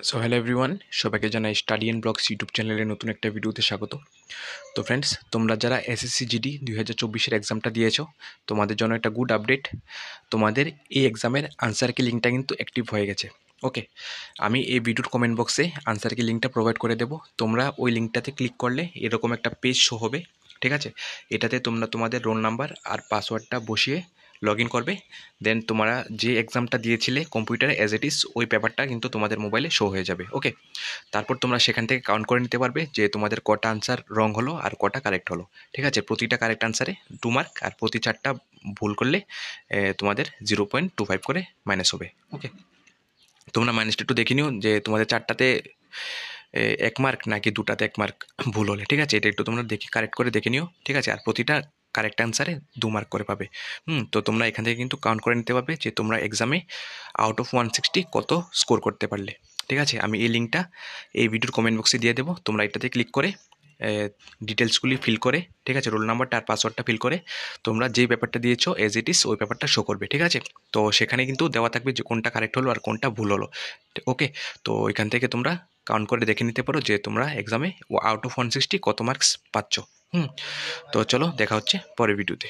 So hello everyone, সবাইকে জানাই study and blogs YouTube চ্যানেলের নতুন একটা ভিডিওতে স্বাগত। তো ফ্রেন্ডস, তোমরা যারা এসএসসি জিডি 2024-এর এক্সামটা দিয়েছো, তোমাদের জন্য একটা গুড আপডেট। তোমাদের এই এক্সামের আনসার কি লিঙ্কটা কিন্তু অ্যাক্টিভ হয়ে গেছে। ওকে, আমি এই ভিডিওর কমেন্ট বক্সে আনসার কি লিঙ্কটা প্রোভাইড করে দেবো। তোমরা ওই লিঙ্কটাতে ক্লিক করলে এরকম একটা পেজ শো হবে, ঠিক আছে? এটাতে তোমরা তোমাদের রোল নাম্বার আর পাসওয়ার্ডটা বসিয়ে লগ ইন করবে। দেন তোমরা যে এক্সামটা দিয়েছিলে কম্পিউটারে অ্যাজ ইট ইজ, ওই পেপারটা কিন্তু তোমাদের মোবাইলে শো হয়ে যাবে। ওকে, তারপর তোমরা সেখান থেকে কাউন্ট করে নিতে পারবে যে তোমাদের কটা আনসার রং হলো আর কটা কারেক্ট হলো। ঠিক আছে, প্রতিটা কারেক্ট আনসারে 2 মার্ক, আর প্রতি 4টা ভুল করলে তোমাদের 0.25 করে মাইনাস হবে। ওকে, তোমরা মাইনাসটা একটু দেখে নিও যে তোমাদের 4টাতে 1 মার্ক নাকি 2টাতে 1 মার্ক ভুল হলে। ঠিক আছে, এটা একটু তোমরা দেখে কারেক্ট করে দেখে নিও। ঠিক আছে, আর প্রতিটা কারেক্ট আনসারে 2 মার্ক করে পাবে। তো তোমরা এখান থেকে কিন্তু কাউন্ট করে নিতে পারবে যে তোমরা এক্সামে আউট অফ 160 কত স্কোর করতে পারলে। ঠিক আছে, আমি এই লিঙ্কটা এই ভিডিওর কমেন্ট বক্সে দিয়ে দেবো। তোমরা এটাতে ক্লিক করে ডিটেলসগুলি ফিল করে, ঠিক আছে, রোল নাম্বারটা আর পাসওয়ার্ডটা ফিল করে তোমরা যেই পেপারটা দিয়েছো এজ ইট ইজ ওই পেপারটা শো করবে। ঠিক আছে, তো সেখানে কিন্তু দেওয়া থাকবে যে কোনটা কারেক্ট হলো আর কোনটা ভুল হলো। ওকে, তো এখান থেকে তোমরা কাউন্ট করে দেখে নিতে পারো যে তোমরা এক্সামে আউট অফ 160 কত মার্কস পাচ্ছ। তো চলো, দেখা হচ্ছে পরের ভিডিওতে।